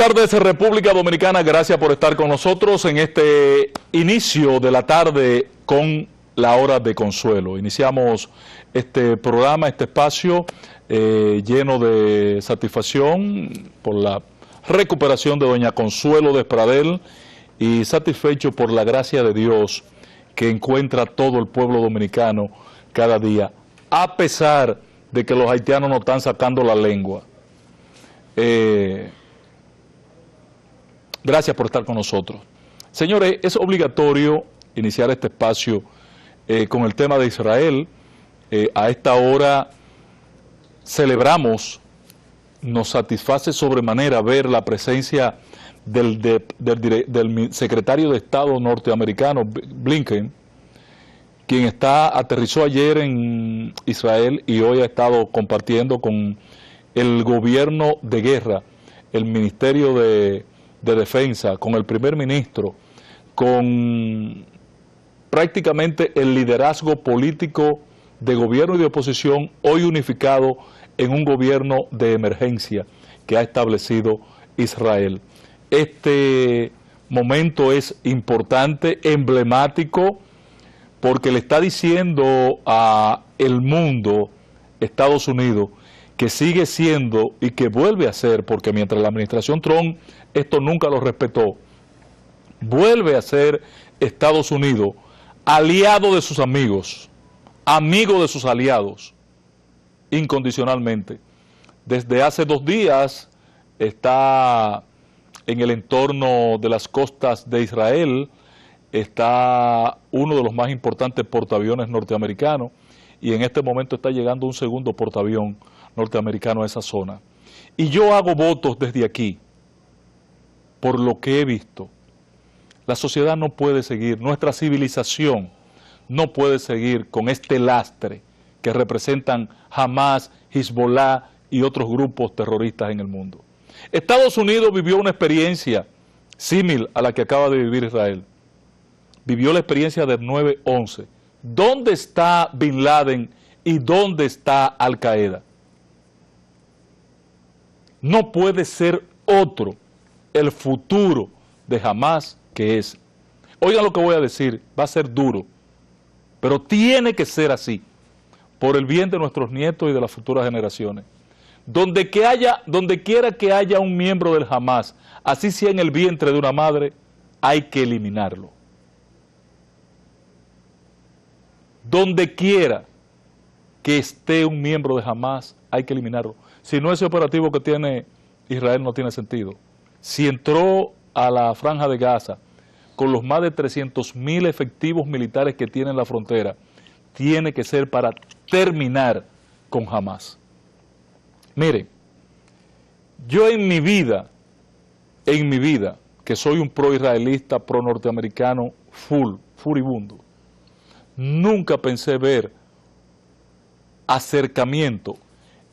tardes, República Dominicana. Gracias por estar con nosotros en este inicio de la tarde con la hora de consuelo. Iniciamos este programa, este espacio lleno de satisfacción por la recuperación de doña Consuelo Despradel y satisfecho por la gracia de Dios que encuentra todo el pueblo dominicano cada día, a pesar de que los haitianos nos están sacando la lengua. Gracias por estar con nosotros. Señores, es obligatorio iniciar este espacio con el tema de Israel. A esta hora celebramos, nos satisface sobremanera ver la presencia del secretario de Estado norteamericano, Blinken, quien aterrizó ayer en Israel y hoy ha estado compartiendo con el gobierno de guerra, el Ministerio de Defensa, con el primer ministro, con prácticamente el liderazgo político de gobierno y de oposición, hoy unificado en un gobierno de emergencia que ha establecido Israel. Este momento es importante, emblemático, porque le está diciendo a el mundo, Estados Unidos, que sigue siendo y que vuelve a ser, porque mientras la administración Trump esto nunca lo respetó, vuelve a ser Estados Unidos aliado de sus amigos, amigo de sus aliados, incondicionalmente. Desde hace 2 días está en el entorno de las costas de Israel, está uno de los más importantes portaaviones norteamericanos y en este momento está llegando un segundo portaavión norteamericano a esa zona. Y yo hago votos desde aquí, por lo que he visto. La sociedad no puede seguir, nuestra civilización no puede seguir con este lastre que representan Hamas, Hezbollah y otros grupos terroristas en el mundo. Estados Unidos vivió una experiencia similar a la que acaba de vivir Israel. Vivió la experiencia del 9/11. ¿Dónde está Bin Laden y dónde está Al Qaeda? No puede ser otro el futuro de Hamas que es. Oigan lo que voy a decir, va a ser duro, pero tiene que ser así, por el bien de nuestros nietos y de las futuras generaciones. Donde quiera que haya un miembro del Hamas, así sea en el vientre de una madre, hay que eliminarlo. Donde quiera que esté un miembro de Hamas, hay que eliminarlo. Si no, ese operativo que tiene Israel no tiene sentido. Si entró a la Franja de Gaza con los más de 300.000 efectivos militares que tiene en la frontera, tiene que ser para terminar con Hamas. Miren, yo en mi vida, que soy un pro-israelista, pro-norteamericano, furibundo, nunca pensé ver acercamiento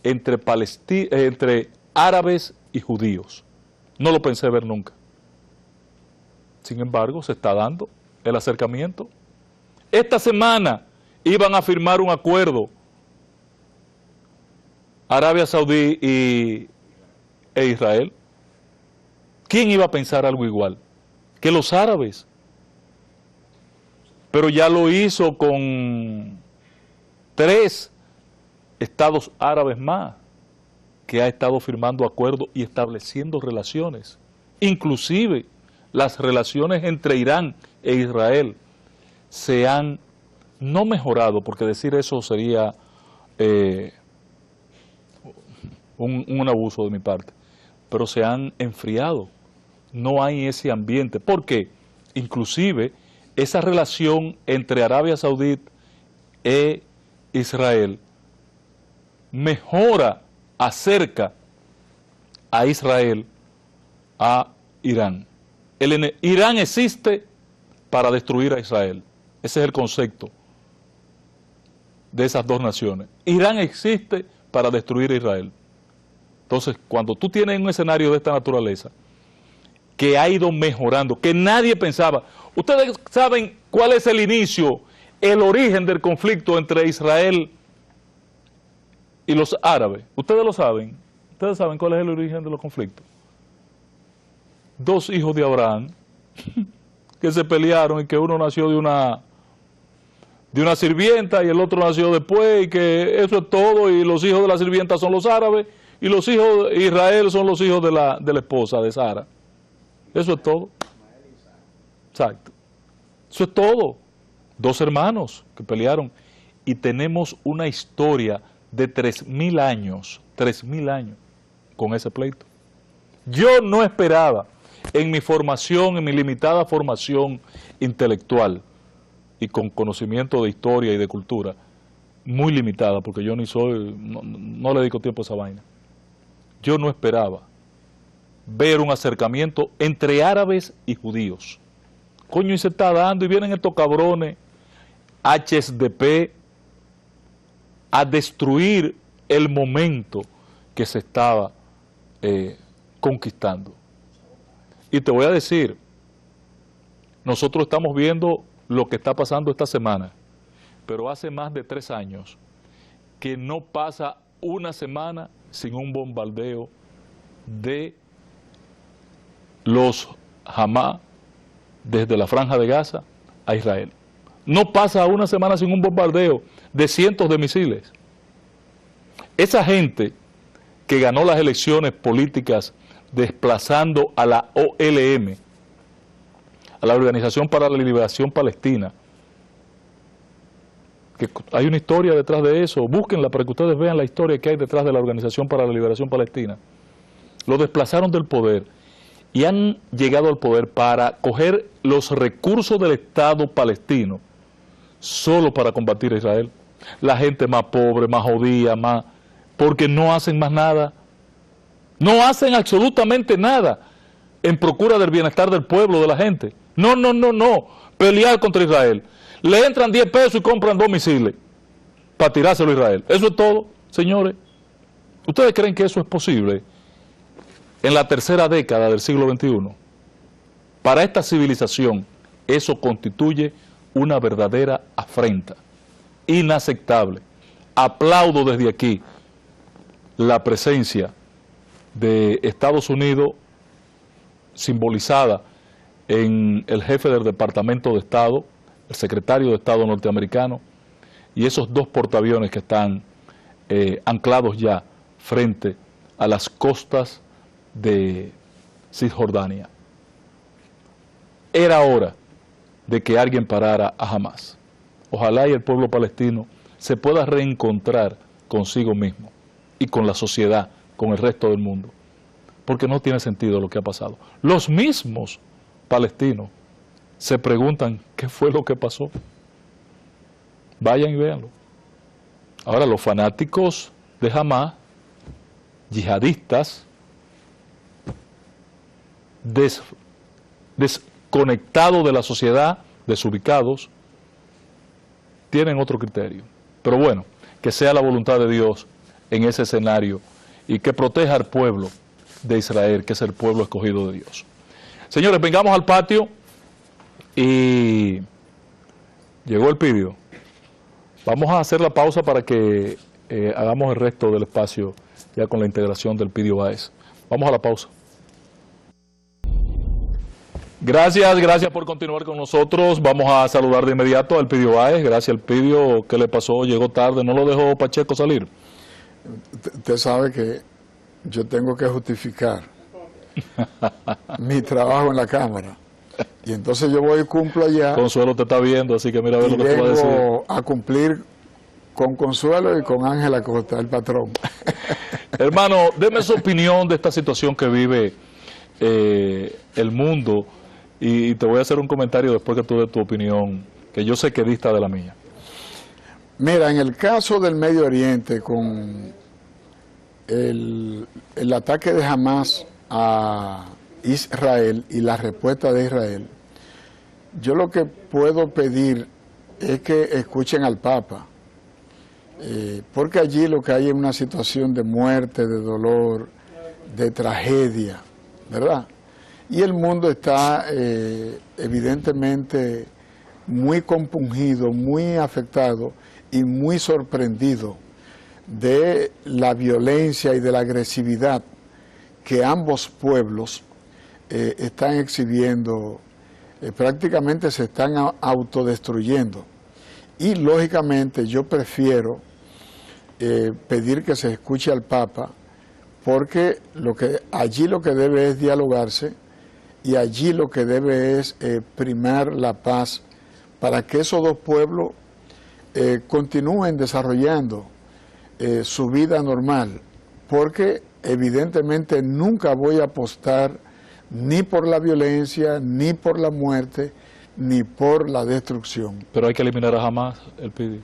entre árabes y judíos. No lo pensé ver nunca. Sin embargo, se está dando el acercamiento. Esta semana iban a firmar un acuerdo Arabia Saudí e Israel. ¿Quién iba a pensar algo igual? Que los árabes. Pero ya lo hizo con 3 estados árabes más, que ha estado firmando acuerdos y estableciendo relaciones. Inclusive las relaciones entre Irán e Israel se han no mejorado, porque decir eso sería un abuso de mi parte, pero se han enfriado. No hay ese ambiente. ¿Por qué? Inclusive esa relación entre Arabia Saudita e Israel mejora, acerca a Israel a Irán. Irán existe para destruir a Israel. Ese es el concepto de esas 2 naciones. Irán existe para destruir a Israel. Entonces, cuando tú tienes un escenario de esta naturaleza, que ha ido mejorando, que nadie pensaba. Ustedes saben cuál es el inicio, el origen del conflicto entre Israel y los árabes. Ustedes lo saben. Ustedes saben cuál es el origen de los conflictos. dos hijos de Abraham que se pelearon y que uno nació de una sirvienta y el otro nació después, y que eso es todo, y los hijos de la sirvienta son los árabes y los hijos de Israel son los hijos de la esposa de Sara. Eso es todo. Exacto. Eso es todo. Dos hermanos que pelearon, y tenemos una historia de 3.000 años, 3.000 años con ese pleito. Yo no esperaba en mi formación, en mi limitada formación intelectual y con conocimiento de historia y de cultura, muy limitada, porque yo no le dedico tiempo a esa vaina. Yo no esperaba ver un acercamiento entre árabes y judíos. Coño, y se está dando, y vienen estos cabrones HSDP a destruir el momento que se estaba conquistando. Y te voy a decir, nosotros estamos viendo lo que está pasando esta semana, pero hace más de 3 años que no pasa una semana sin un bombardeo de los Hamas desde la Franja de Gaza a Israel. No pasa una semana sin un bombardeo de cientos de misiles. Esa gente que ganó las elecciones políticas desplazando a la OLM, a la Organización para la Liberación Palestina, que hay una historia detrás de eso, búsquenla para que ustedes vean la historia que hay detrás de la Organización para la Liberación Palestina. Lo desplazaron del poder y han llegado al poder para coger los recursos del Estado palestino solo para combatir a Israel. La gente más pobre, más jodida, porque no hacen más nada. No hacen absolutamente nada en procura del bienestar del pueblo, de la gente. No. Pelear contra Israel. Le entran 10 pesos y compran 2 misiles para tirárselo a Israel. Eso es todo, señores. ¿Ustedes creen que eso es posible en la tercera década del siglo XXI? Para esta civilización, eso constituye una verdadera afrenta, inaceptable. Aplaudo desde aquí la presencia de Estados Unidos, simbolizada en el jefe del Departamento de Estado, el secretario de Estado norteamericano, y esos 2 portaaviones que están anclados ya frente a las costas de Cisjordania. Era hora de que alguien parara a Hamas. Ojalá y el pueblo palestino se pueda reencontrar consigo mismo y con la sociedad, con el resto del mundo, porque no tiene sentido lo que ha pasado. Los mismos palestinos se preguntan qué fue lo que pasó. Vayan y véanlo. Ahora, los fanáticos de Hamas, yihadistas, desconectados de la sociedad, desubicados, tienen otro criterio. Pero bueno, que sea la voluntad de Dios en ese escenario y que proteja al pueblo de Israel, que es el pueblo escogido de Dios. Señores, vengamos al patio y llegó el Pidio. Vamos a hacer la pausa para que hagamos el resto del espacio ya con la integración del Pidio Báez. Vamos a la pausa. Gracias por continuar con nosotros. Vamos a saludar de inmediato al Pidio Báez. Gracias al Pidio. ¿Qué le pasó? Llegó tarde, no lo dejó Pacheco salir. Usted sabe que yo tengo que justificar mi trabajo en la Cámara. Y entonces yo voy y cumplo allá. Consuelo te está viendo, así que mira a ver lo que te va a decir. Vengo a cumplir con Consuelo y con Ángela Costa, el patrón. Hermano, deme su opinión de esta situación que vive el mundo, y te voy a hacer un comentario después que tú des tu opinión, que yo sé que dista de la mía. Mira, en el caso del Medio Oriente, con el ataque de Hamas a Israel y la respuesta de Israel, yo lo que puedo pedir es que escuchen al Papa, porque allí lo que hay es una situación de muerte, de dolor, de tragedia, ¿verdad? Y el mundo está evidentemente muy compungido, muy afectado y muy sorprendido de la violencia y de la agresividad que ambos pueblos están exhibiendo, prácticamente se están autodestruyendo. Y lógicamente yo prefiero pedir que se escuche al Papa, porque allí lo que debe es dialogarse y allí lo que debe es primar la paz para que esos dos pueblos continúen desarrollando su vida normal, porque evidentemente nunca voy a apostar ni por la violencia, ni por la muerte, ni por la destrucción. Pero hay que eliminar a Hamas, el PIDI.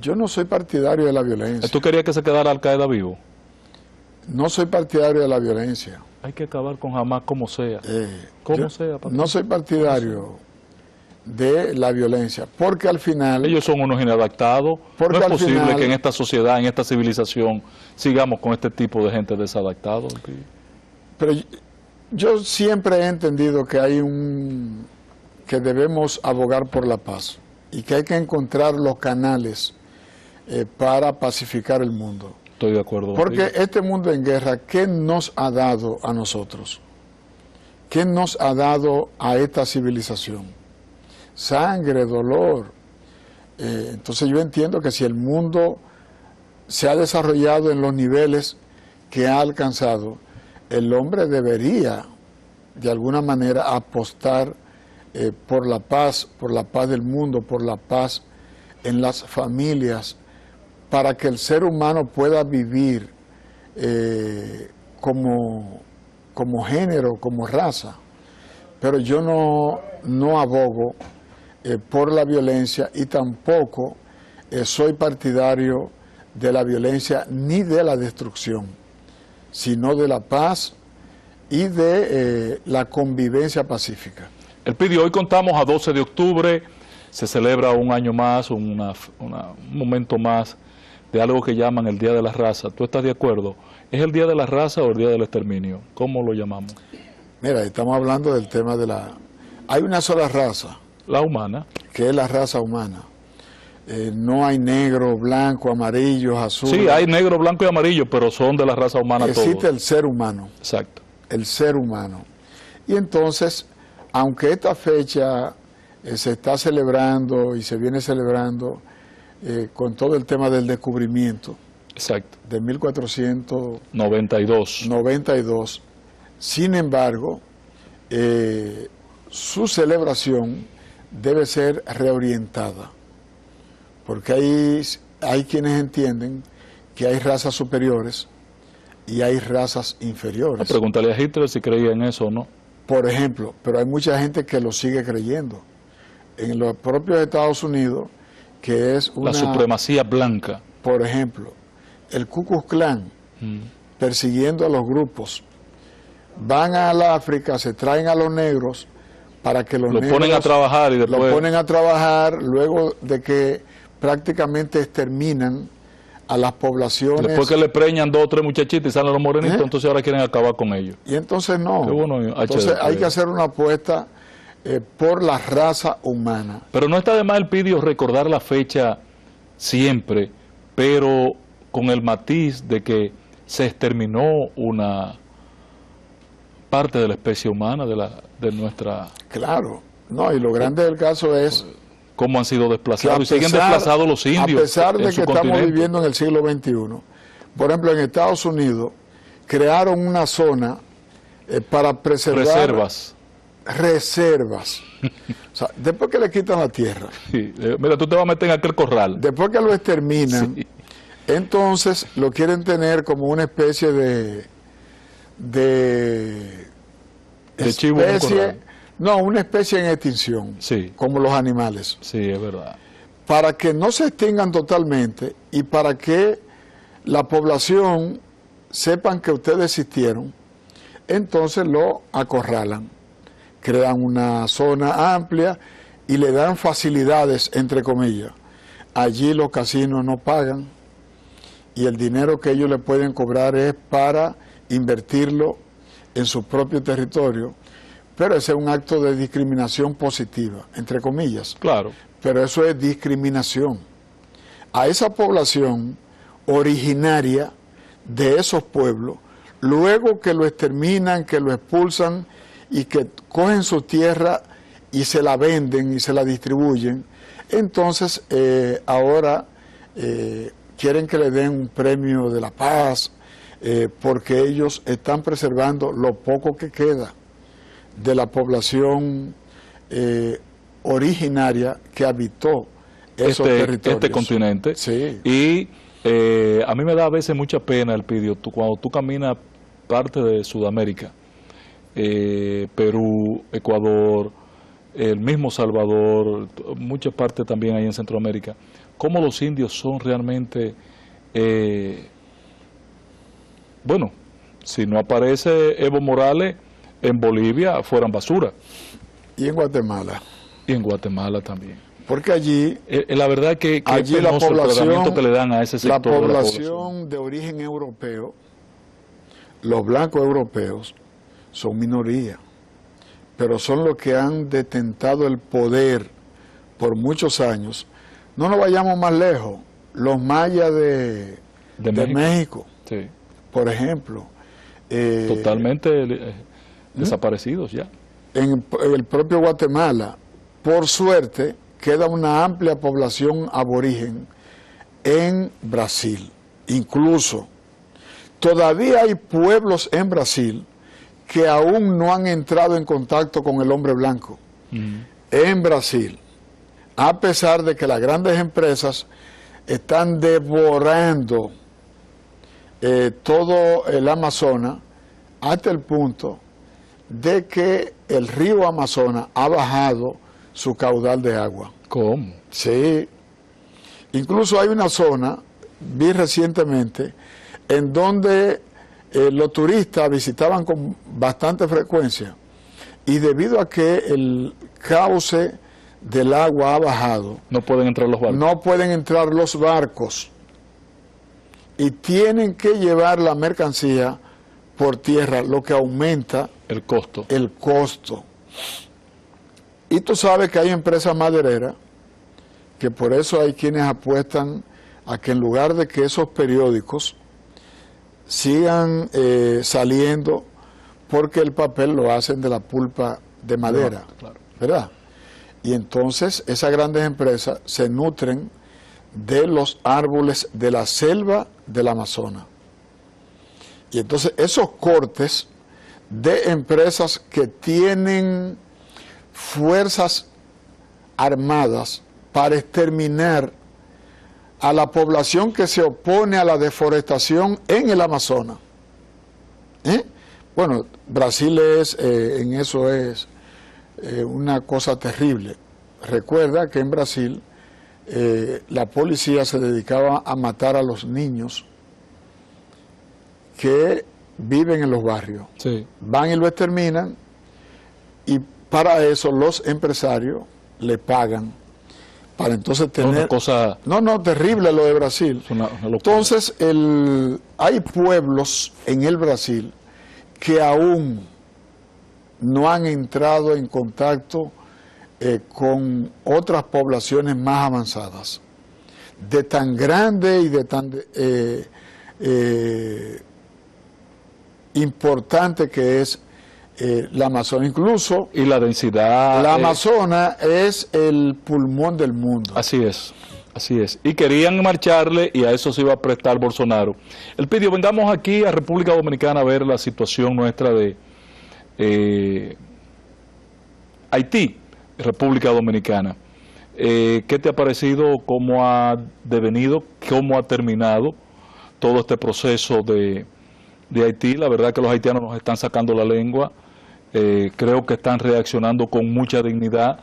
Yo no soy partidario de la violencia. ¿Tú querías que se quedara Al-Qaeda vivo? No soy partidario de la violencia. Hay que acabar con Hamas como sea. No soy partidario de la violencia, porque al final... Ellos son unos inadaptados. No es posible que en esta sociedad, en esta civilización, sigamos con este tipo de gente desadaptada. Pero yo siempre he entendido que que debemos abogar por la paz y que hay que encontrar los canales para pacificar el mundo. Estoy de acuerdo. Porque este mundo en guerra, ¿qué nos ha dado a nosotros? ¿Qué nos ha dado a esta civilización? Sangre, dolor. Entonces yo entiendo que si el mundo se ha desarrollado en los niveles que ha alcanzado, el hombre debería de alguna manera apostar por la paz del mundo, por la paz en las familias, para que el ser humano pueda vivir como género, como raza. Pero yo no abogo por la violencia y tampoco soy partidario de la violencia ni de la destrucción, sino de la paz y de la convivencia pacífica. El PIDI, hoy contamos a 12 de octubre, se celebra un año más, un momento más de algo que llaman el Día de la Raza. ¿Tú estás de acuerdo? ¿Es el Día de la Raza o el Día del Exterminio? ¿Cómo lo llamamos? Mira, estamos hablando del tema de Hay una sola raza. La humana. Que es la raza humana. No hay negro, blanco, amarillo, azul. Sí, hay negro, blanco y amarillo, pero son de la raza humana todos. Existe el ser humano. Exacto. El ser humano. Y entonces, aunque esta fecha se está celebrando y se viene celebrando con todo el tema del descubrimiento. Exacto. De 1492. Sin embargo, su celebración debe ser reorientada, porque hay quienes entienden que hay razas superiores y hay razas inferiores. Pregúntale a Hitler si creía en eso o no. Por ejemplo, pero hay mucha gente que lo sigue creyendo. En los propios Estados Unidos, que es la supremacía blanca. Por ejemplo, el Ku Klux Klan, persiguiendo a los grupos, van a la África, se traen a los negros para que los negros ponen a trabajar y después... Los ponen a trabajar luego de que prácticamente exterminan a las poblaciones. Después que le preñan 2 o 3 muchachitos y salen los morenitos, entonces ahora quieren acabar con ellos. Y entonces no. Bueno, entonces hay que hacer una apuesta por la raza humana. Pero no está de más el PIDI recordar la fecha siempre, pero con el matiz de que se exterminó una parte de la especie humana, de nuestra... Claro, no, y lo grande del caso es... Cómo han sido desplazados, y siguen desplazados los indios. A pesar de que estamos viviendo en el siglo XXI, por ejemplo, en Estados Unidos, crearon una zona para preservar... Reservas. O sea, después que le quitan la tierra. Sí, mira, tú te vas a meter en aquel corral. Después que lo exterminan, sí. Entonces lo quieren tener como una especie de chivo en un corral. No, una especie en extinción, sí. Como los animales. Sí, es verdad. Para que no se extingan totalmente y para que la población sepan que ustedes existieron, entonces lo acorralan. Crean una zona amplia y le dan facilidades, entre comillas. Allí los casinos no pagan y el dinero que ellos le pueden cobrar es para invertirlo en su propio territorio, pero ese es un acto de discriminación positiva, entre comillas. Claro. Pero eso es discriminación. A esa población originaria de esos pueblos luego que lo exterminan, que lo expulsan y que cogen su tierra y se la venden y se la distribuyen, entonces ahora quieren que le den un premio de la paz, porque ellos están preservando lo poco que queda de la población originaria que habitó esos territorios. Este continente. Sí. Y a mí me da a veces mucha pena, Elpidio, cuando tú caminas parte de Sudamérica, Perú, Ecuador, el mismo Salvador, muchas partes también ahí en Centroamérica, cómo los indios son realmente, bueno, si no aparece Evo Morales, en Bolivia fueran basura. Y en Guatemala. Y en Guatemala también. Porque allí, la verdad que allí la población, que le dan a ese sector la población de origen europeo, los blancos europeos, son minoría, pero son los que han detentado el poder por muchos años. No nos vayamos más lejos, los mayas de México, sí, por ejemplo. Totalmente desaparecidos ya. En el propio Guatemala, por suerte, queda una amplia población aborigen en Brasil. Incluso, todavía hay pueblos en Brasil que aún no han entrado en contacto con el hombre blanco. En Brasil, a pesar de que las grandes empresas están devorando todo el Amazonas, hasta el punto de que el río Amazonas ha bajado su caudal de agua. ¿Cómo? Sí. Incluso hay una zona, vi recientemente, en donde los turistas visitaban con bastante frecuencia, y debido a que el cauce del agua ha bajado, no pueden entrar los barcos. No pueden entrar los barcos, y tienen que llevar la mercancía por tierra, lo que aumenta el costo. Y tú sabes que hay empresas madereras, que por eso hay quienes apuestan a que en lugar de que esos periódicos sigan saliendo, porque el papel lo hacen de la pulpa de madera, claro. ¿Verdad? Y entonces esas grandes empresas se nutren de los árboles de la selva del Amazonas. Y entonces esos cortes de empresas que tienen fuerzas armadas para exterminar a la población que se opone a la deforestación en el Amazonas. Bueno, Brasil en eso es una cosa terrible. Recuerda que en Brasil la policía se dedicaba a matar a los niños que viven en los barrios. Sí. Van y lo exterminan, y para eso los empresarios le pagan para entonces tener... Una cosa... No, terrible lo de Brasil. Una entonces, hay pueblos en el Brasil que aún no han entrado en contacto con otras poblaciones más avanzadas. De tan grande y de tan importante que es la Amazonia. Incluso, y la densidad... La Amazonas es el pulmón del mundo. Así es. Y querían marcharle, y a eso se iba a prestar Bolsonaro. Elpidio, vengamos aquí a República Dominicana a ver la situación nuestra de Haití, República Dominicana. ¿Qué te ha parecido? ¿Cómo ha devenido? ¿Cómo ha terminado todo este proceso de Haití? La verdad que los haitianos nos están sacando la lengua. Creo que están reaccionando con mucha dignidad,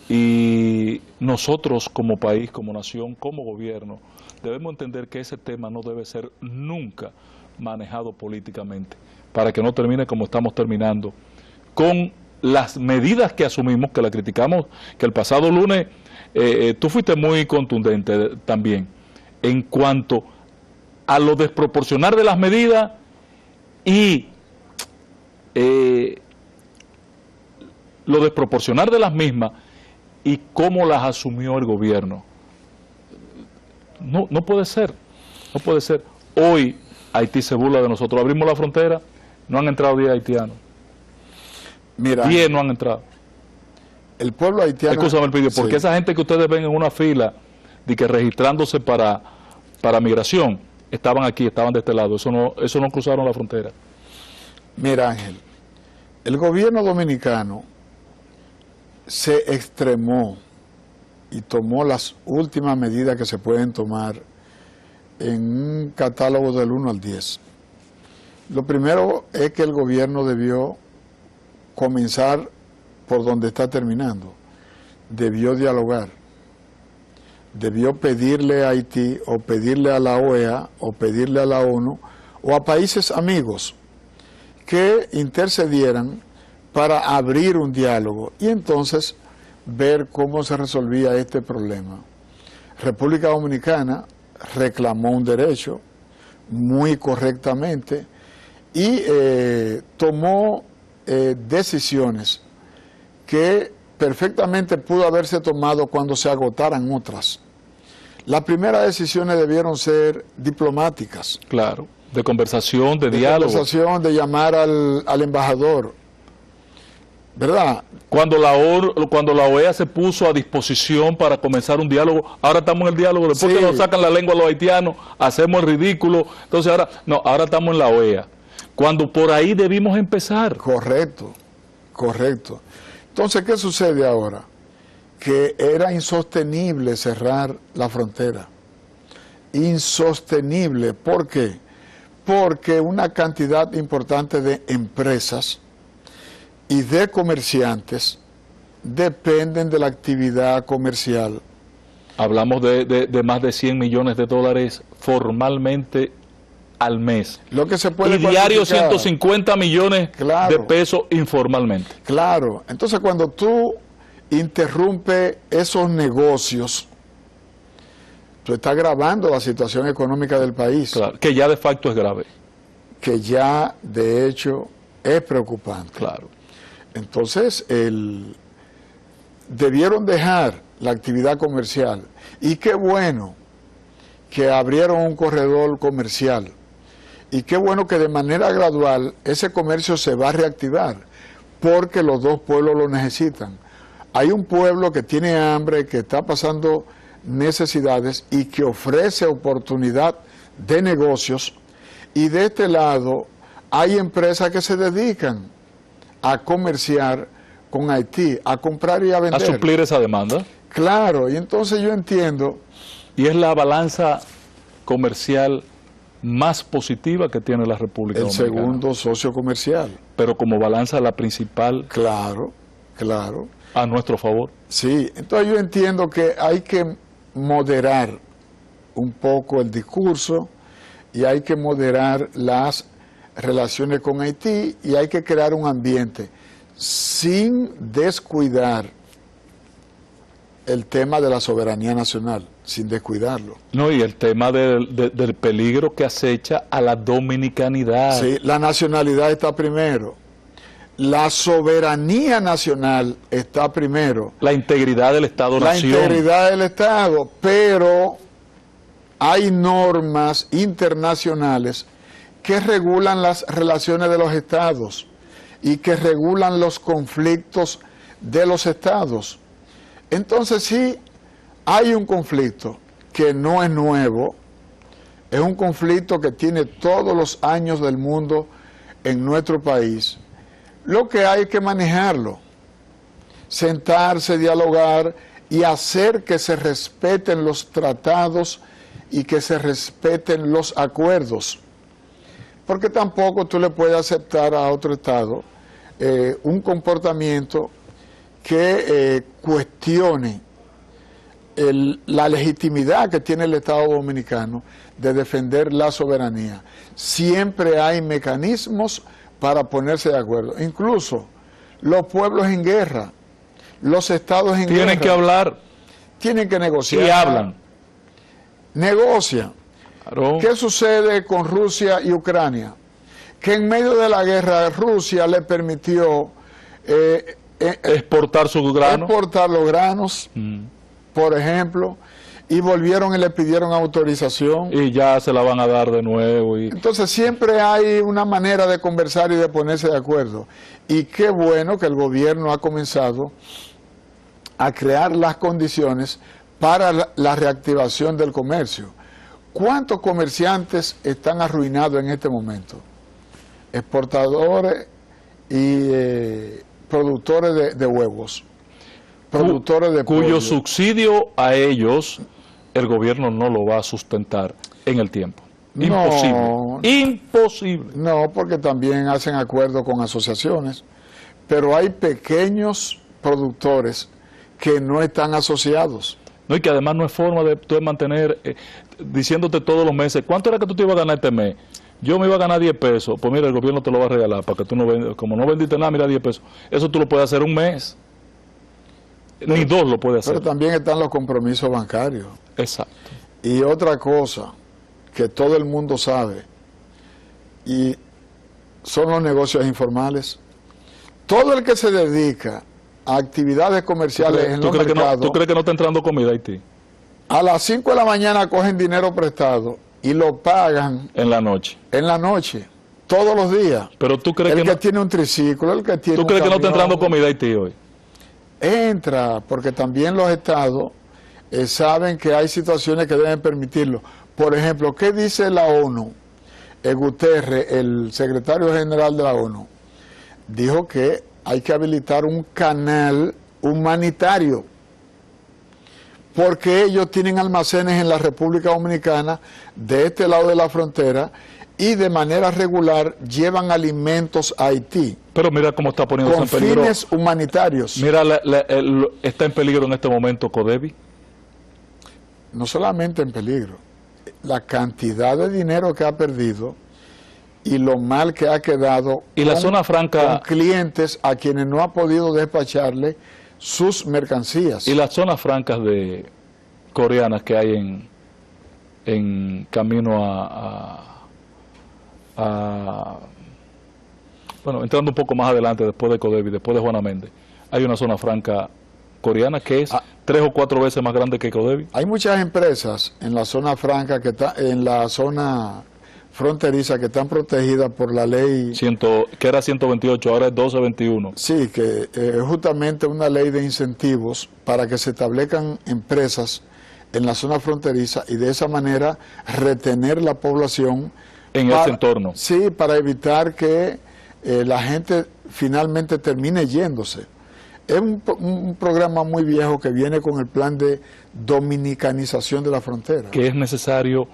y nosotros como país, como nación, como gobierno, debemos entender que ese tema no debe ser nunca manejado políticamente, para que no termine como estamos terminando, con las medidas que asumimos, que la criticamos, que el pasado lunes tú fuiste muy contundente también, en cuanto a lo desproporcionar de las medidas y lo desproporcionar de las mismas y cómo las asumió el gobierno. No puede ser, no puede ser. Hoy Haití se burla de nosotros. Abrimos la frontera, no han entrado 10 haitianos. Mira, 10 no han entrado. el pueblo haitiano... Escúchame el vídeo, porque esa gente que ustedes ven en una fila de que registrándose para migración, estaban aquí, estaban de este lado, eso no cruzaron la frontera. Mira, Ángel, el gobierno dominicano se extremó y tomó las últimas medidas que se pueden tomar en un catálogo del 1 al 10. Lo primero es que el gobierno debió comenzar por donde está terminando. Debió dialogar. Debió pedirle a Haití, o pedirle a la OEA, o pedirle a la ONU, o a países amigos que intercedieran para abrir un diálogo y entonces ver cómo se resolvía este problema. República Dominicana reclamó un derecho muy correctamente y tomó decisiones que perfectamente pudo haberse tomado cuando se agotaran otras. Las primeras decisiones debieron ser diplomáticas. Claro, de conversación, de diálogo. De conversación, de llamar al embajador, ¿verdad? Cuando la OEA se puso a disposición para comenzar un diálogo, ahora estamos en el diálogo, después que nos sacan la lengua a los haitianos, hacemos el ridículo, entonces ahora estamos en la OEA. Cuando por ahí debimos empezar. Correcto, correcto. Entonces, ¿qué sucede ahora? Que era insostenible cerrar la frontera. Insostenible. ¿Por qué? Porque una cantidad importante de empresas y de comerciantes dependen de la actividad comercial. Hablamos de más de 100 millones de dólares formalmente al mes. Lo que se puede y diario 150 millones de pesos informalmente. Claro. Entonces, cuando tú interrumpes esos negocios, tú estás agravando la situación económica del país. Claro, que ya de facto es grave. Que ya, de hecho, es preocupante. Claro. Entonces, debieron dejar la actividad comercial. Y qué bueno que abrieron un corredor comercial. Y qué bueno que de manera gradual ese comercio se va a reactivar, porque los dos pueblos lo necesitan. Hay un pueblo que tiene hambre, que está pasando necesidades y que ofrece oportunidad de negocios. Y de este lado hay empresas que se dedican a comerciar con Haití, a comprar y a vender. A suplir esa demanda. Claro, y entonces yo entiendo... Y es la balanza comercial más positiva que tiene la República Dominicana. El segundo socio comercial. Pero como balanza la principal. Claro, claro. A nuestro favor. Sí, entonces yo entiendo que hay que moderar un poco el discurso y hay que moderar las relaciones con Haití y hay que crear un ambiente sin descuidar el tema de la soberanía nacional, sin descuidarlo. No, y el tema del peligro que acecha a la dominicanidad. Sí, la nacionalidad está primero. La soberanía nacional está primero. La integridad del Estado-nación. La integridad del Estado, pero hay normas internacionales que regulan las relaciones de los estados y que regulan los conflictos de los estados. Entonces sí, hay un conflicto que no es nuevo, es un conflicto que tiene todos los años del mundo en nuestro país. Lo que hay que manejarlo, sentarse, dialogar y hacer que se respeten los tratados y que se respeten los acuerdos. Porque tampoco tú le puedes aceptar a otro Estado un comportamiento que cuestione la legitimidad que tiene el Estado Dominicano de defender la soberanía. Siempre hay mecanismos para ponerse de acuerdo. Incluso los pueblos en guerra, los estados en guerra. Tienen que hablar. Tienen que negociar. Y hablan. Negocian. Claro. ¿Qué sucede con Rusia y Ucrania? Que en medio de la guerra Rusia le permitió exportar sus granos. Exportar los granos, por ejemplo, y volvieron y le pidieron autorización. Y ya se la van a dar de nuevo. Entonces siempre hay una manera de conversar y de ponerse de acuerdo. Y qué bueno que el gobierno ha comenzado a crear las condiciones para la reactivación del comercio. ¿Cuántos comerciantes están arruinados en este momento? Exportadores y productores de huevos, productores de pollo. Cuyo subsidio a ellos el gobierno no lo va a sustentar en el tiempo. Imposible. No, Imposible. no, porque también hacen acuerdos con asociaciones, pero hay pequeños productores que no están asociados. No, y que además no es forma de tú mantener, diciéndote todos los meses, ¿cuánto era que tú te ibas a ganar este mes? Yo me iba a ganar 10 pesos, pues mira, el gobierno te lo va a regalar para que tú no vendas, como no vendiste nada, mira 10 pesos. Eso tú lo puedes hacer un mes, ni dos lo puedes hacer. Pero también están los compromisos bancarios. Exacto. Y otra cosa que todo el mundo sabe, y son los negocios informales. Todo el que se dedica a actividades comerciales en los mercados, ¿Tú crees que no está entrando comida a Haití? A las 5 de la mañana cogen dinero prestado y lo pagan en la noche. En la noche, todos los días. Pero tú crees el que tiene un triciclo, el que tiene ¿Tú un crees que no está camión, entrando comida a Haití hoy? Entra, porque también los estados saben que hay situaciones que deben permitirlo. Por ejemplo, ¿qué dice la ONU? Guterres, el secretario general de la ONU, dijo que hay que habilitar un canal humanitario, porque ellos tienen almacenes en la República Dominicana, de este lado de la frontera, y de manera regular llevan alimentos a Haití. Pero mira cómo está poniéndose en peligro. Con fines humanitarios. Mira, está en peligro en este momento Codevi. No solamente en peligro, la cantidad de dinero que ha perdido y lo mal que ha quedado y la zona franca, con clientes a quienes no ha podido despacharle sus mercancías. Y las zonas francas de coreanas que hay en camino bueno, entrando un poco más adelante, después de Codevi, después de Juana Méndez, hay una zona franca coreana que es 3 o 4 veces más grande que Codevi. Hay muchas empresas en la zona franca, en la zona fronteriza, que están protegidas por la ley... que era 128, ahora es 1221. Sí, que es justamente una ley de incentivos para que se establezcan empresas en la zona fronteriza y de esa manera retener la población en ese entorno. Sí, para evitar que la gente finalmente termine yéndose. Es un programa muy viejo que viene con el plan de dominicanización de la frontera. Que es necesario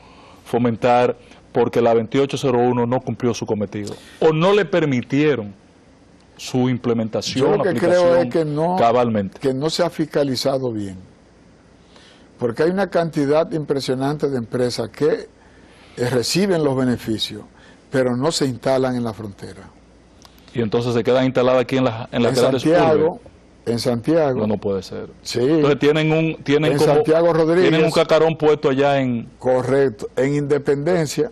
fomentar porque la 2801 no cumplió su cometido. O no le permitieron su implementación, yo lo que creo es que cabalmente. Que no se ha fiscalizado bien. Porque hay una cantidad impresionante de empresas que reciben los beneficios, pero no se instalan en la frontera. Y entonces se quedan instaladas aquí en las grandes urbes. En Santiago. No puede ser. Sí. Entonces tienen Santiago Rodríguez. Tienen un cacarón puesto allá en... Correcto, en Independencia.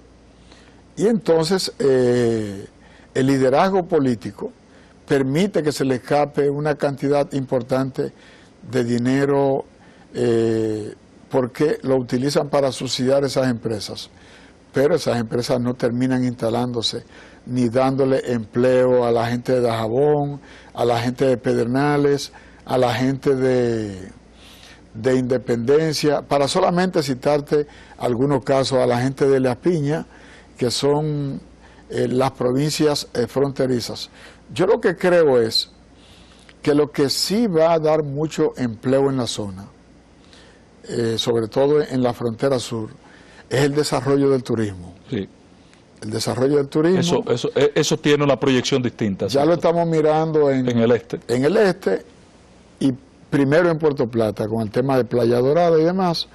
Y entonces el liderazgo político permite que se le escape una cantidad importante de dinero porque lo utilizan para subsidiar esas empresas. Pero esas empresas no terminan instalándose ni dándole empleo a la gente de Dajabón, a la gente de Pedernales, a la gente de Independencia, para solamente citarte algunos casos, a la gente de La Piña, que son las provincias fronterizas. Yo lo que creo es que lo que sí va a dar mucho empleo en la zona, sobre todo en la frontera sur, es el desarrollo del turismo. Sí. El desarrollo del turismo. Eso tiene una proyección distinta. Ya ¿cierto? lo estamos mirando en el este. En el este y primero en Puerto Plata, con el tema de Playa Dorada y demás.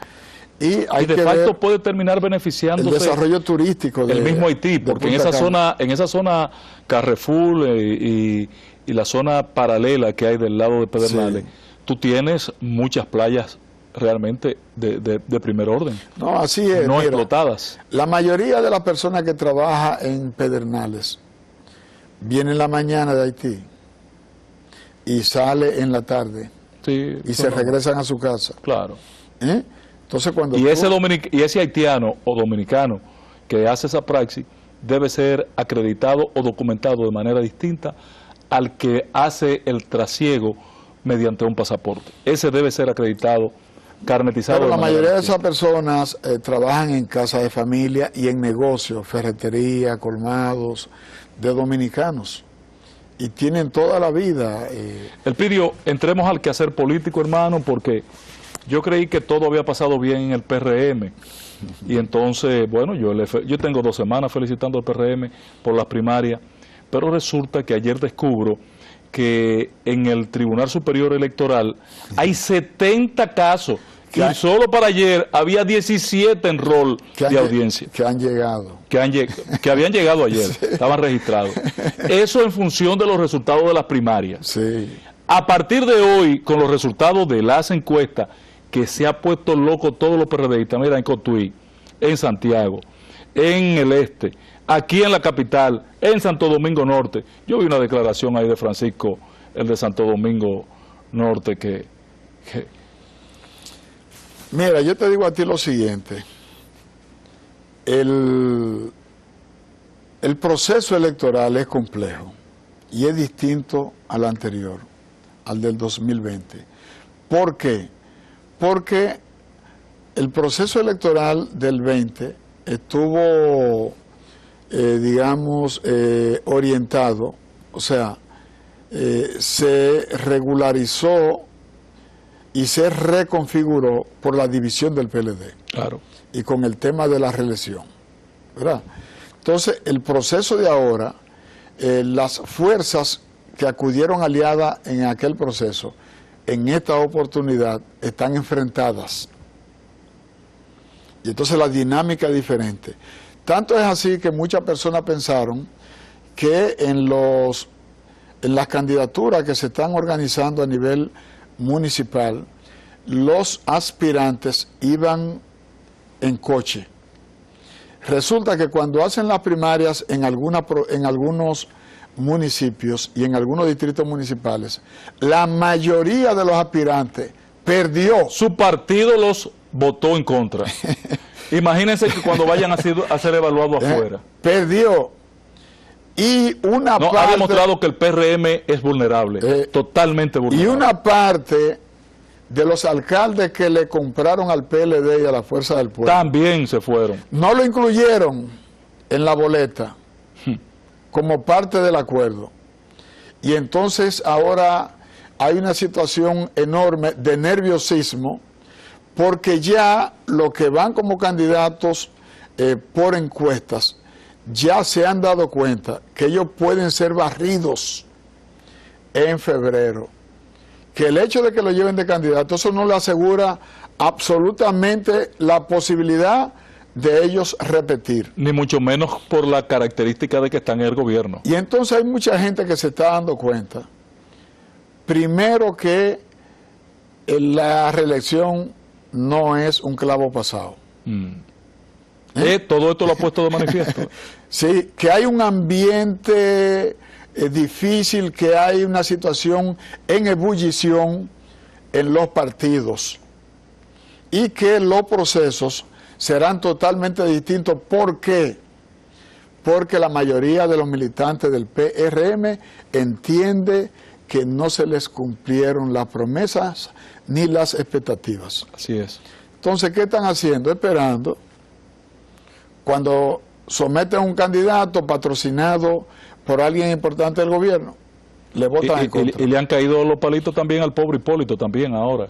Y de facto puede terminar beneficiándose el desarrollo turístico del mismo Haití, porque en esa zona Carrefour y la zona paralela que hay del lado de Pedernales, sí, tú tienes muchas playas realmente de primer orden. No, así es. No explotadas. La mayoría de las personas que trabajan en Pedernales viene en la mañana de Haití y sale en la tarde. Sí, y se regresan a su casa. Claro. Entonces, cuando y ese haitiano o dominicano que hace esa praxis debe ser acreditado o documentado de manera distinta al que hace el trasiego mediante un pasaporte. Ese debe ser acreditado, carnetizado. Pero la mayoría de esas personas trabajan en casas de familia y en negocios, ferretería, colmados, de dominicanos. Y tienen toda la vida. Elpidio, entremos al quehacer político, hermano, porque yo creí que todo había pasado bien en el PRM. Y entonces, bueno, yo tengo 2 semanas felicitando al PRM por las primarias, pero resulta que ayer descubro que en el Tribunal Superior Electoral hay 70 casos y solo para ayer había 17 en rol de audiencia. Que han llegado. Que habían llegado ayer, sí. Estaban registrados. Eso en función de los resultados de las primarias. Sí. A partir de hoy, con los resultados de las encuestas, que se ha puesto loco todos los PRDistas, mira, en Cotuí, en Santiago, en el este, aquí en la capital, en Santo Domingo Norte. Yo vi una declaración ahí de Francisco, el de Santo Domingo Norte, que... Mira, yo te digo a ti lo siguiente. El proceso electoral es complejo y es distinto al anterior, al del 2020. ¿Por qué? Porque el proceso electoral del 20 estuvo, digamos, orientado, o sea, se regularizó y se reconfiguró por la división del PLD. Claro. Y con el tema de la reelección, ¿verdad? Entonces, el proceso de ahora, las fuerzas que acudieron aliadas en aquel proceso, en esta oportunidad, están enfrentadas. Y entonces la dinámica es diferente. Tanto es así que muchas personas pensaron que en las candidaturas que se están organizando a nivel municipal, los aspirantes iban en coche. Resulta que cuando hacen las primarias en algunos municipios y en algunos distritos municipales, la mayoría de los aspirantes perdió. Su partido los votó en contra. Imagínense que cuando vayan a ser evaluados afuera. Perdió. Y una parte... ha demostrado que el PRM es vulnerable, totalmente vulnerable. Y una parte de los alcaldes que le compraron al PLD y a la Fuerza del Pueblo también se fueron. No lo incluyeron en la boleta como parte del acuerdo. Y entonces ahora hay una situación enorme de nerviosismo, porque ya los que van como candidatos por encuestas ya se han dado cuenta que ellos pueden ser barridos en febrero. Que el hecho de que lo lleven de candidato, eso no le asegura absolutamente la posibilidad de ellos repetir. Ni mucho menos por la característica de que están en el gobierno. Y entonces hay mucha gente que se está dando cuenta, primero, que la reelección no es un clavo pasado. Todo esto lo ha puesto de manifiesto. Sí, que hay un ambiente difícil, que hay una situación en ebullición en los partidos y que los procesos serán totalmente distintos. ¿Por qué? Porque la mayoría de los militantes del PRM entiende que no se les cumplieron las promesas ni las expectativas. Así es. Entonces, ¿qué están haciendo? Esperando. Cuando someten a un candidato patrocinado por alguien importante del gobierno, le votan en contra. Y le han caído los palitos también al pobre Hipólito también ahora,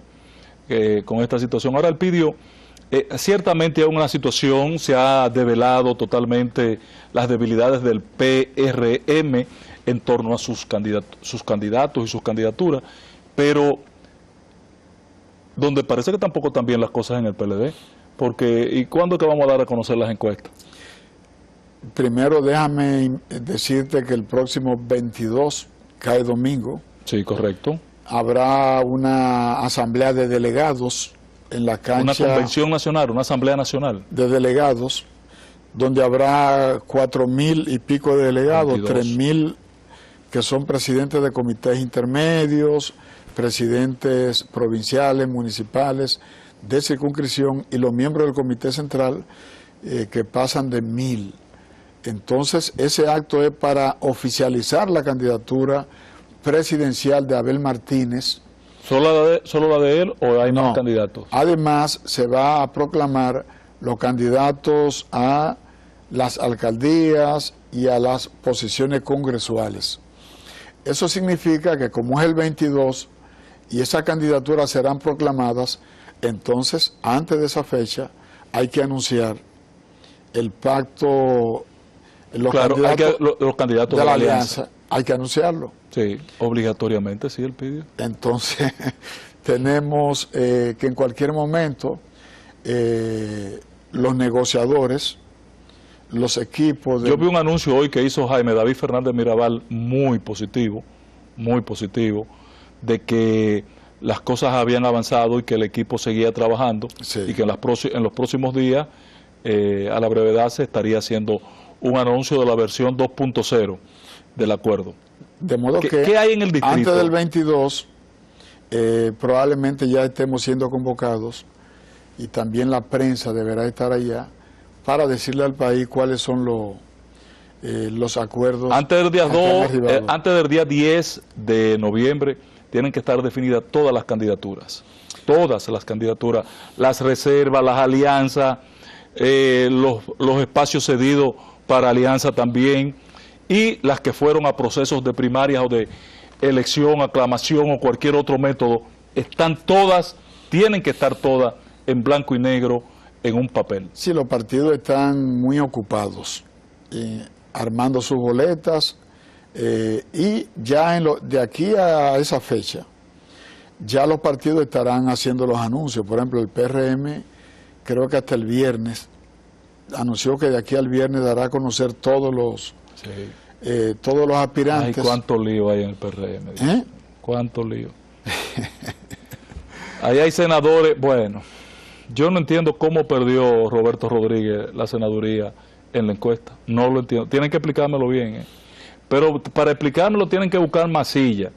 con esta situación. Ahora Elpidio, ciertamente hay una situación, se ha develado totalmente las debilidades del PRM en torno a sus candidatos y sus candidaturas, pero donde parece que tampoco están bien las cosas en el PLD, porque ¿y cuándo es que vamos a dar a conocer las encuestas? Primero déjame decirte que el próximo 22, cae domingo. Sí, correcto. Habrá una asamblea de delegados en la cancha. Una convención nacional, una asamblea nacional. De delegados, donde habrá 4,000 y pico de delegados, 3,000 que son presidentes de comités intermedios, presidentes provinciales, municipales, de circunscripción y los miembros del Comité Central que pasan de 1.000. Entonces, ese acto es para oficializar la candidatura presidencial de Abel Martínez. ¿Solo la de él o hay más candidatos? Además, se va a proclamar los candidatos a las alcaldías y a las posiciones congresuales. Eso significa que como es el 22 y esas candidaturas serán proclamadas, entonces, antes de esa fecha, hay que anunciar el pacto, los candidatos de la alianza, hay que anunciarlo. Sí, obligatoriamente, sí, él pidió. Entonces, tenemos que en cualquier momento los negociadores, los equipos... Yo vi un anuncio hoy que hizo Jaime David Fernández Mirabal muy positivo, de que las cosas habían avanzado y que el equipo seguía trabajando, sí, y que en los próximos días, a la brevedad, se estaría haciendo un anuncio de la versión 2.0 del acuerdo. De modo que ¿qué hay en el distrito? Antes del 22 probablemente ya estemos siendo convocados y también la prensa deberá estar allá para decirle al país cuáles son los acuerdos. Antes del día 10 de noviembre tienen que estar definidas todas las candidaturas, las reservas, las alianzas, los espacios cedidos para alianza también, y las que fueron a procesos de primarias o de elección, aclamación o cualquier otro método, tienen que estar todas en blanco y negro en un papel. Sí, los partidos están muy ocupados armando sus boletas y ya de aquí a esa fecha ya los partidos estarán haciendo los anuncios. Por ejemplo, el PRM creo que hasta el viernes anunció que de aquí al viernes dará a conocer todos los aspirantes. Ay, cuánto lío hay en el PRM. Cuánto lío. Ahí hay senadores. Bueno, yo no entiendo cómo perdió Roberto Rodríguez la senaduría en la encuesta. No lo entiendo. Tienen que explicármelo bien. Pero para explicármelo tienen que buscar masilla,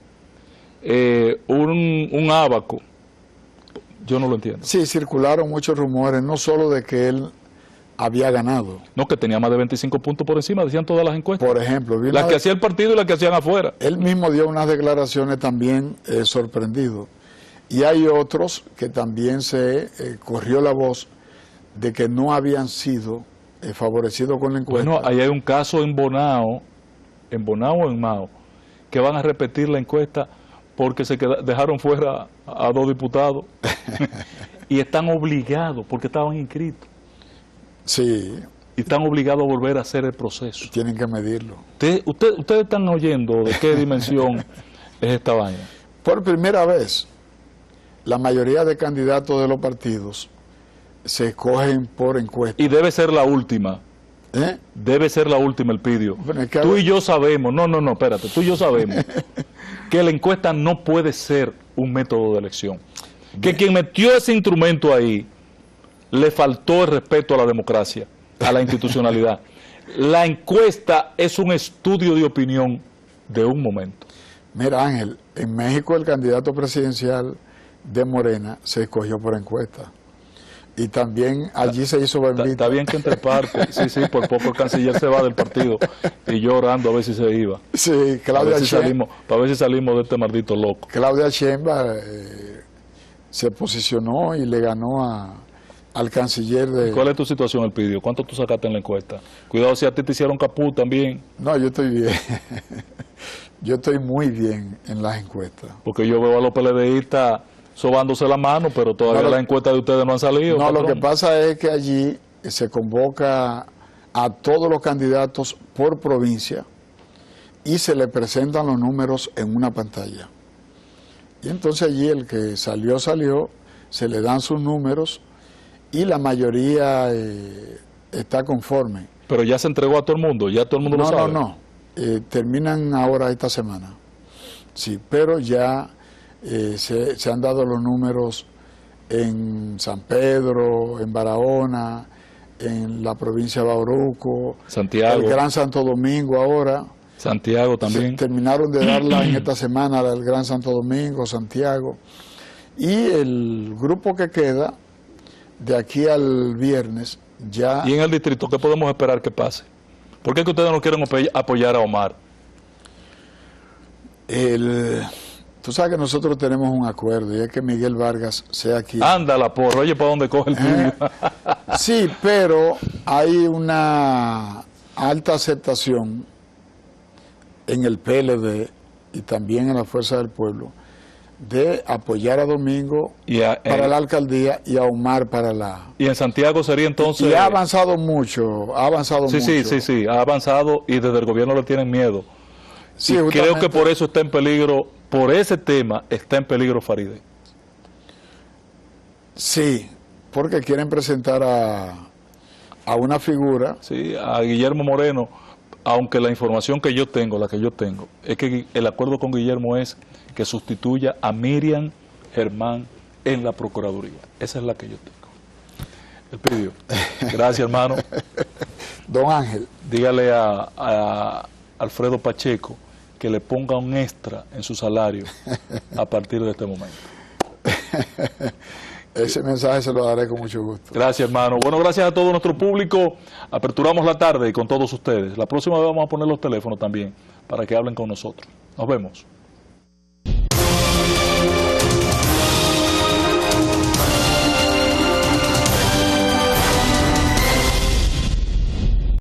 un ábaco. Yo no lo entiendo. Sí, circularon muchos rumores, no solo de que él había ganado. No, que tenía más de 25 puntos por encima, decían todas las encuestas. Por ejemplo, las que hacía el partido y las que hacían afuera. Él mismo dio unas declaraciones también sorprendido. Y hay otros que también se corrió la voz de que no habían sido favorecidos con la encuesta. Bueno, ahí hay un caso en Bonao o en Mao, que van a repetir la encuesta porque dejaron fuera a 2 diputados y están obligados, porque estaban inscritos. Sí. Y están obligados a volver a hacer el proceso. Tienen que medirlo. ¿Ustedes están oyendo de qué dimensión es esta vaina? Por primera vez, la mayoría de candidatos de los partidos se escogen por encuesta. Y debe ser la última. Debe ser la última, Elpidio. Bueno, tú y yo sabemos, espérate, tú y yo sabemos que la encuesta no puede ser un método de elección. Que quien metió ese instrumento ahí le faltó el respeto a la democracia, a la institucionalidad. La encuesta es un estudio de opinión de un momento. Mira, Ángel, en México el candidato presidencial de Morena se escogió por encuesta. Y también allí se hizo bendita. Está bien que entre partes, sí, por poco el canciller se va del partido y yo orando a ver si se iba. Sí, Claudia Sheinbaum. Para ver si salimos de este maldito loco. Claudia Sheinbaum se posicionó y le ganó al canciller de... ¿Cuál es tu situación, Elpidio? ¿Cuánto tú sacaste en la encuesta? Cuidado si a ti te hicieron capú también. No, yo estoy bien. Yo estoy muy bien en las encuestas. Porque yo veo a los PLDistas sobándose la mano, pero todavía las encuestas de ustedes no han salido. No, patrón. Lo que pasa es que allí se convoca a todos los candidatos por provincia y se le presentan los números en una pantalla. Y entonces allí el que salió, se le dan sus números y la mayoría está conforme. Pero ya se entregó a todo el mundo, ya todo el mundo lo sabe. No, terminan ahora esta semana. Sí, pero ya se han dado los números en San Pedro, en Barahona, en la provincia de Bauruco, Santiago, el Gran Santo Domingo ahora. Santiago también. Terminaron de darla en esta semana el Gran Santo Domingo, Santiago. Y el grupo que queda de aquí al viernes ya... ¿Y en el distrito qué podemos esperar que pase? ¿Por qué es que ustedes no quieren apoyar a Omar? Tú sabes que nosotros tenemos un acuerdo y es que Miguel Vargas sea aquí. Ándala, porro, oye, ¿para dónde coge el tuyo? Sí, pero hay una alta aceptación en el PLD y también en la Fuerza del Pueblo de apoyar a Domingo para la alcaldía y a Omar para la... Y en Santiago sería entonces... Y ha avanzado mucho, ha avanzado mucho. Sí, ha avanzado y desde el gobierno le tienen miedo. Sí, y creo que por eso está en peligro, por ese tema está en peligro Faride. Sí, porque quieren presentar a una figura. Sí, a Guillermo Moreno, aunque la información que yo tengo, la que yo tengo, es que el acuerdo con Guillermo es que sustituya a Miriam Germán en la Procuraduría. Esa es la que yo tengo. El pidió. Gracias, hermano. Don Ángel. Dígale a Alfredo Pacheco que le ponga un extra en su salario a partir de este momento. Ese mensaje se lo daré con mucho gusto. Gracias, hermano. Bueno, gracias a todo nuestro público. Aperturamos la tarde con todos ustedes. La próxima vez vamos a poner los teléfonos también para que hablen con nosotros. Nos vemos.